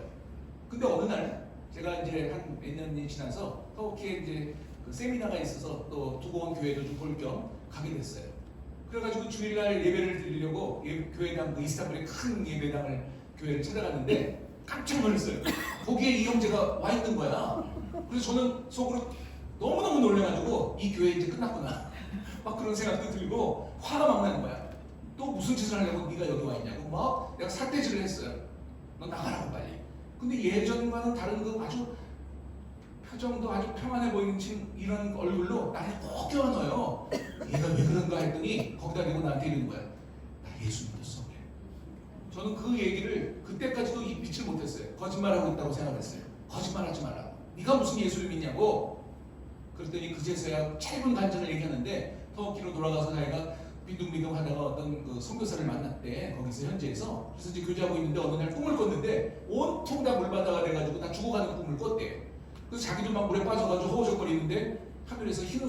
Speaker 1: 근데 어느 날 제가 이제 한 몇 년이 지나서 터키에 이제 그 세미나가 있어서 또 두고 온 교회도 좀 볼 겸 가게 됐어요. 그래가지고 주일날 예배를 드리려고 교회당, 그 이스탄불의 큰 예배당을 교회를 찾아갔는데 깜짝 놀랐어요. 거기에 이 형제가 와 있는 거야. 그래서 저는 속으로 너무너무 놀래가지고 이 교회 이제 끝났구나 막 그런 생각도 들고 화가 막 나는 거야. 또 무슨 짓을 하려고 네가 여기 와 있냐고 막 내가 삿대질을 했어요. 너 나가라고 빨리. 근데 예전과는 다른 그 아주 표정도 아주 평안해 보이는 이런 얼굴로 나를 꼭 껴안아요. 얘가 왜 그런가 했더니 거기다 대고 나한테 이러는 거야. 나 예수 믿었어. 그래. 저는 그 얘기를 그때까지도 믿지 못했어요. 거짓말하고 있다고 생각했어요. 거짓말하지 말라고. 네가 무슨 예수를 믿냐고. 그랬더니 그제서야 짧은 간증을 얘기하는데 터키로 돌아가서 자기가 비둥비둥 하다가 어떤 그 선교사를 만났대. 거기서 현지에서. 그래서 이제 교제하고 있는데 어느 날 꿈을 꿨는데 온통 다 물바다가 돼가지고 다 죽어가는 꿈을 꿨대. 그래서 자기도 막 물에 빠져가지고 허우적거리는데 하늘에서 흰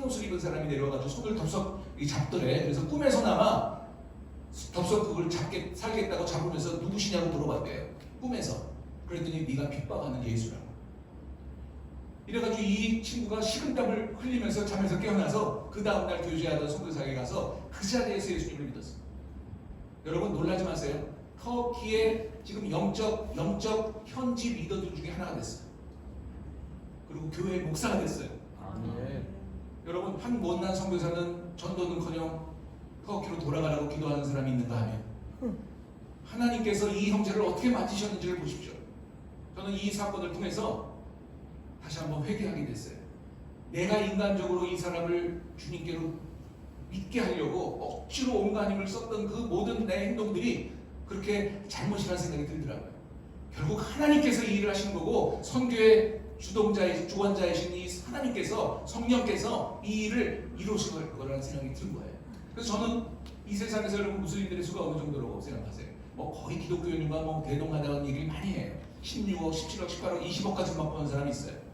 Speaker 1: 옷을 입은 사람이 내려와가지고 손을 덥석 잡더래. 그래서 꿈에서나마 덥석 그걸 살겠다고 잡으면서 누구시냐고 물어봤대요. 꿈에서. 그랬더니 네가 핍박하는 예수라고. 이래가지고 이 친구가 식은땀을 흘리면서 잠에서 깨어나서 그 다음날 교제하던 선교사에게 가서 그 자리에서 예수님을 믿었어요. 여러분 놀라지 마세요. 터키의 지금 영적 현지 리더들 중에 하나가 됐어요. 그리고 교회 목사가 됐어요. 여러분, 한 못난 선교사는 전도는커녕 터키로 돌아가라고 기도하는 사람이 있는가 하면 하나님께서 이 형제를 어떻게 만지셨는지를 보십시오. 저는 이 사건을 통해서 다시 한번 회개하게 됐어요. 내가 인간적으로 이 사람을 주님께로 믿게 하려고 억지로 온갖 힘을 썼던 그 모든 내 행동들이 그렇게 잘못이라는 생각이 들더라고요. 결국 하나님께서 이 일을 하신 거고, 선교의 주관자이신 이 하나님께서, 성령께서 이 일을 이루실 거라는 생각이 든 거예요. 그래서 저는 이 세상에서 여러분 무슬림들의 수가 어느 정도라고 생각하세요? 뭐 거의 기독교인과 뭐 대동하다는 얘기를 많이 해요. 16억, 17억, 18억, 20억까지 막 보는 사람이 있어요.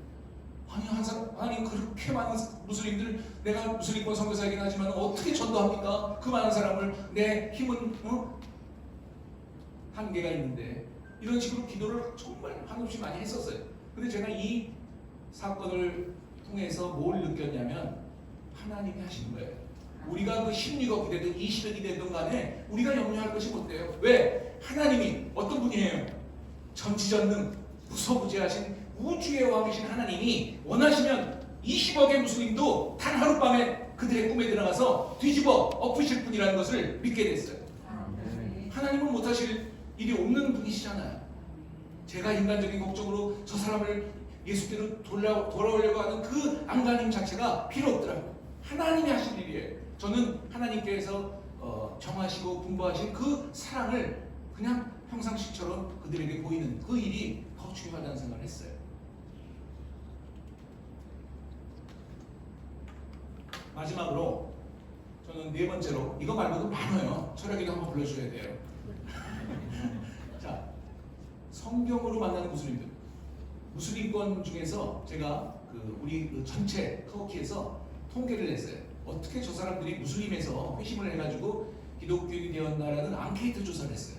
Speaker 1: 아니 그렇게 많은 무슬림들, 내가 무슬림권 선교사이긴 하지만 어떻게 전도합니까? 그 많은 사람을. 내 힘은 한계가 있는데, 이런 식으로 기도를 정말 한없이 많이 했었어요. 근데 제가 이 사건을 통해서 뭘 느꼈냐면 하나님이 하시는 거예요. 우리가 그 16억이 되든 20억이 되든 간에 우리가 염려할 것이 못 돼요. 왜? 하나님이 어떤 분이에요? 전지전능 무소부재하신 우주의 왕이신 하나님이 원하시면 20억의 무슬림도 단 하룻밤에 그들의 꿈에 들어가서 뒤집어 엎으실 분이라는 것을 믿게 됐어요. 하나님은 못하실 일이 없는 분이시잖아요. 제가 인간적인 걱정으로 저 사람을 예수께로 돌아오려고 하는 그 안간힘 자체가 필요 없더라고요. 하나님이 하신 일이에요. 저는 하나님께서 정하시고 분부하신 그 사랑을 그냥 평상시처럼 그들에게 보이는 그 일이 더 중요하다는 생각을 했어요. 마지막으로 저는 네 번째로, 이거 말고도 많아요. 철학기도 한번 불러주셔야 돼요. 자, 성경으로 만나는 무슬림들. 무슬림권 중에서 제가 우리 전체 터키에서 통계를 냈어요. 어떻게 저 사람들이 무슬림에서 회심을 해가지고 기독교인이 되었나라는 앙케이트 조사를 했어요.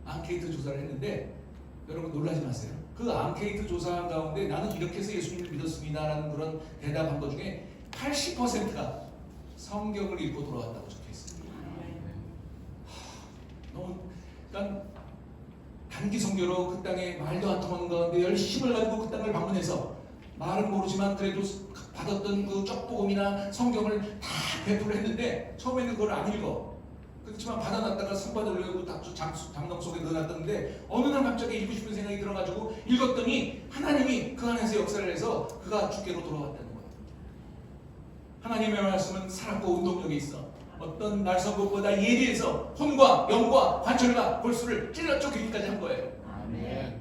Speaker 1: 앙케이트 조사를 했는데 여러분 놀라지 마세요. 그 앙케이트 조사 가운데 나는 이렇게 해서 예수님을 믿었습니다라는 그런 대답한 것 중에 80%가 성경을 읽고 돌아왔다고 적혀있어요. 너무, 그러니까 단기 선교로 그 땅에 말도 안 통하는 가운데 열심을 가지고 그 땅을 방문해서 말은 모르지만 그래도 받았던 그 쪽복음이나 성경을 다 배포를 했는데 처음에는 그걸 안 읽어. 그렇지만 받아놨다가 성 받으려고 장롱 속에 넣어놨던데 어느 날 갑자기 읽고 싶은 생각이 들어가지고 읽었더니 하나님이 그 안에서 역사를 해서 그가 주께로 돌아왔다는 거예요. 하나님의 말씀은 살았고 운동력이 있어. 어떤 날선것보다 예리해서 혼과 영과 관절과 골수를 찔러 쪼개기까지 한 거예요.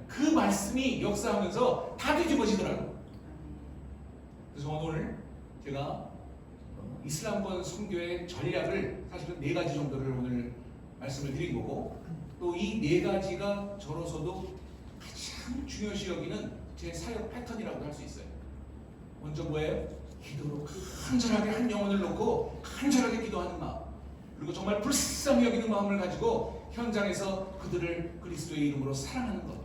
Speaker 1: 그 말씀이 역사하면서 다 뒤집어지더라고요. 그래서 오늘 제가 이슬람권 선교의 전략을 사실은 4가지 정도를 오늘 말씀을 드린 거고, 또 이 4가지가 저로서도 가장 중요시 여기는 제 사역 패턴이라고 할 수 있어요. 먼저 뭐예요? 기도로 간절하게 한 영혼을 놓고 간절하게 기도하는 마음, 그리고 정말 불쌍히 여기는 마음을 가지고 현장에서 그들을 그리스도의 이름으로 사랑하는 것,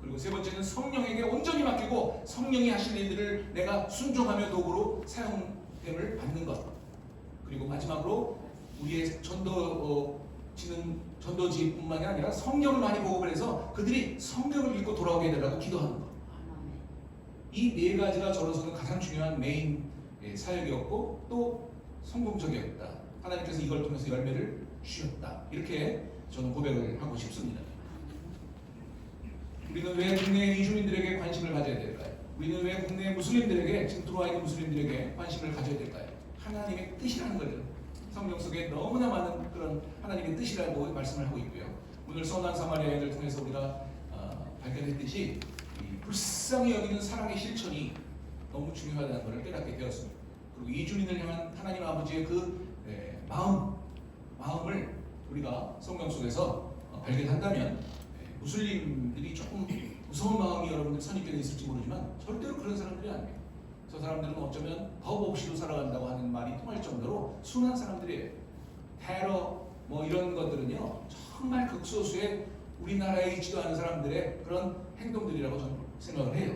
Speaker 1: 그리고 세 번째는 성령에게 온전히 맡기고 성령이 하실 일들을 내가 순종하며 도구로 사용됨을 받는 것, 그리고 마지막으로 우리의 전도지뿐만이 아니라 성경을 많이 보급을 해서 그들이 성경을 읽고 돌아오게 해달라고 기도하는 것. 이 4가지가 저로서는 가장 중요한 메인 사역이었고 또 성공적이었다. 하나님께서 이걸 통해서 열매를 주셨다. 이렇게 저는 고백을 하고 싶습니다. 우리는 왜 국내 이주민들에게 관심을 가져야 될까요? 우리는 왜 국내 무슬림들에게, 지금 들어와 있는 무슬림들에게 관심을 가져야 될까요? 하나님의 뜻이라는 거죠. 성경 속에 너무나 많은 그런 하나님의 뜻이라고 말씀을 하고 있고요. 오늘 선한 사마리아 여인을 통해서 우리가 발견했듯이 불쌍히 여기는 사랑의 실천이 너무 중요하다는 것을 깨닫게 되었습니다. 그리고 이주민을 향한 하나님 아버지의 그 마음을 우리가 성경 속에서 발견한다면 무슬림들이 조금 무서운 마음이 여러분들 선입견이 있을지 모르지만 절대로 그런 사람들이 아니에요. 저 사람들은 어쩌면 더 몹시도 살아간다고 하는 말이 통할 정도로 순한 사람들이에요. 테러 뭐 이런 것들은요 정말 극소수의 우리나라에 있지도 않은 사람들의 그런 행동들이라고 저는 생각을 해요.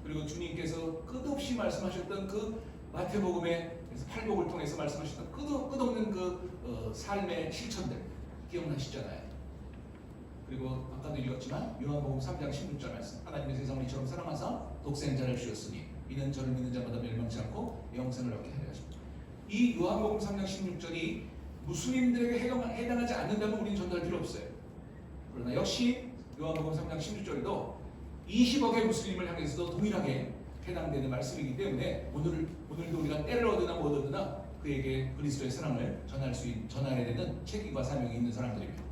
Speaker 1: 그리고 주님께서 끝없이 말씀하셨던 그 마태복음의 팔복을 통해서 말씀하셨던 끝없는 그 삶의 실천들 기억나시잖아요. 그리고 아까도 읽었지만 요한복음 3장 16절 말씀, 하나님의 세상을 이처럼 사랑하사 독생자를 주셨으니 이는 저를 믿는 자마다 멸망치 않고 영생을 얻게 하려 하십니다. 이 요한복음 3장 16절이 무슬림들에게 해당하지 않는다면 우리는 전달할 필요 없어요. 그러나 역시 요한복음 3장 16절도 20억의 무슬림을 향해서도 동일하게 해당되는 말씀이기 때문에 오늘도 우리가 때를 얻으나 못 얻으나 그에게 그리스도의 사랑을 전해야 되는 책임과 사명이 있는 사람들입니다.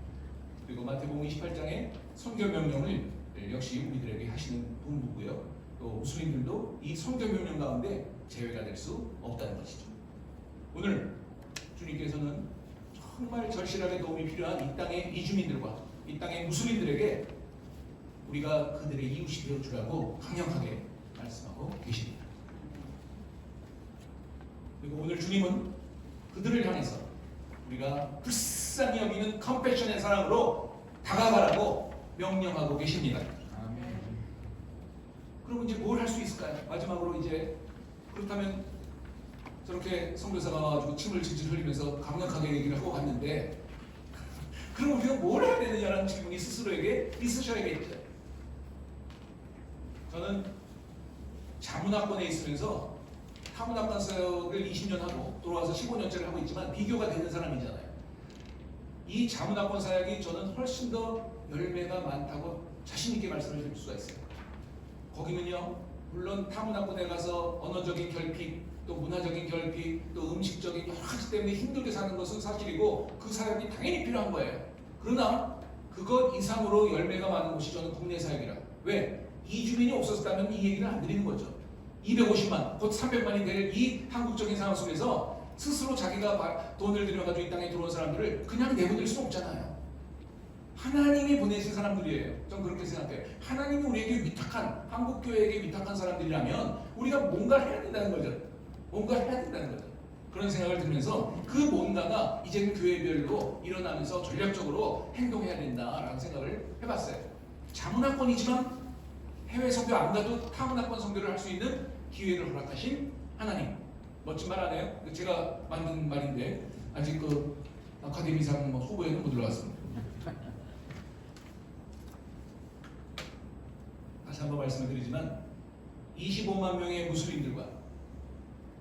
Speaker 1: 그리고 마태복음 28장의 선교 명령을 역시 우리들에게 하시는 분부고요. 또 무슬림들도 이 선교 명령 가운데 제외가 될 수 없다는 것이죠. 오늘 주님께서는 정말 절실하게 도움이 필요한 이 땅의 이주민들과 이 땅의 무슬림들에게 우리가 그들의 이웃이 되어 주라고 강력하게 말씀하고 계십니다. 그리고 오늘 주님은 그들을 향해서 우리가 불쌍히 여기는 컴패션의 사랑으로 다가가라고 명령하고 계십니다.
Speaker 3: 아멘.
Speaker 1: 그럼 이제 뭘 할 수 있을까요? 마지막으로 이제 그렇다면 저렇게 선교사가 와가지고 침을 질질 흘리면서 강력하게 얘기를 하고 갔는데 그럼 우리가 뭘 해야 되느냐라는 질문이 스스로에게 있으셔야겠죠. 저는 자문학원에 있으면서 타문학관 사역을 20년 하고 돌아와서 15년째를 하고 있지만 비교가 되는 사람이잖아요. 이 자문학원 사역이 저는 훨씬 더 열매가 많다고 자신 있게 말씀을 드릴 수가 있어요. 거기는요, 물론 타문학원에 가서 언어적인 결핍, 또 문화적인 결핍, 또 음식적인 여러 가지 때문에 힘들게 사는 것은 사실이고 그 사역이 당연히 필요한 거예요. 그러나 그것 이상으로 열매가 많은 곳이 저는 국내 사역이라. 왜? 이주민이 없었다면 이 얘기를 안 드리는 거죠. 250만, 곧 300만이 될 이 한국적인 상황 속에서 스스로 자기가 돈을 들여가지고 이 땅에 들어온 사람들을 그냥 내보낼 수 없잖아요. 하나님이 보내신 사람들이에요. 전 그렇게 생각해요. 하나님이 우리에게 위탁한, 한국교회에게 위탁한 사람들이라면 우리가 뭔가를 해야 된다는 거죠. 뭔가를 해야 된다는 거죠. 그런 생각을 들면서 그 뭔가가 이제는 교회별로 일어나면서 전략적으로 행동해야 된다라는 생각을 해봤어요. 자문학원이지만 해외 선교 안 가도 타문학원 선교를 할 수 있는 기회를 허락하신 하나님. 멋진 말 아니에요? 제가 만든 말인데 아직 그 아카데미상 후보에는 못 올라왔습니다. 다시 한번 말씀을 드리지만 25만 명의 무슬림들과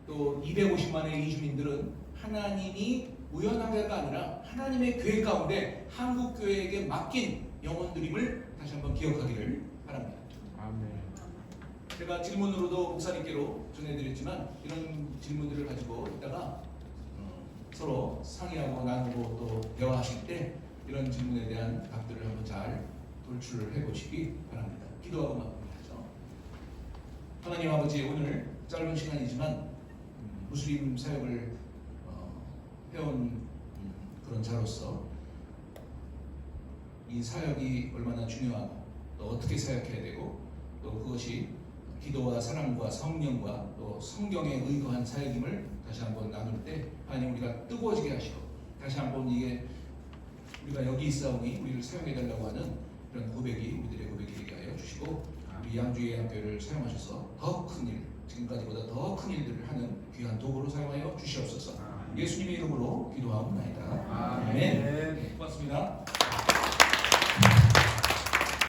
Speaker 1: 또 250만의 이주민들은 하나님이 우연하게가 아니라 하나님의 교회 가운데 한국 교회에게 맡긴 영혼들임을 다시 한번 기억하기를 바랍니다.
Speaker 3: 아멘.
Speaker 1: 제가 질문으로도 목사님께로 전해드렸지만 이런 질문들을 가지고 있다가 서로 상의하고 나누고 또 대화하실 때 이런 질문에 대한 답들을 한번 잘 돌출을 해보시기 바랍니다. 기도하고 마무리하죠. 하나님 아버지, 오늘 짧은 시간이지만 무슬림 사역을 해온 그런 자로서 이 사역이 얼마나 중요하고 또 어떻게 사역해야 되고 또 그것이 기도와 사랑과 성령과 또 성경에 의거한 사역임을 다시 한번 나눌 때 하나님 우리가 뜨거워지게 하시고 다시 한번 이게 우리가 여기 있사오니 우리를 사용해달라고 하는 그런 고백이 우리들의 고백이 되게 하여 주시고 우리 양주의 학교를 사용하셔서 더 큰 일, 지금까지보다 더 큰 일들을 하는 귀한 도구로 사용하여 주시옵소서. 예수님의 이름으로 기도하옵나이다. 아멘. 네, 고맙습니다.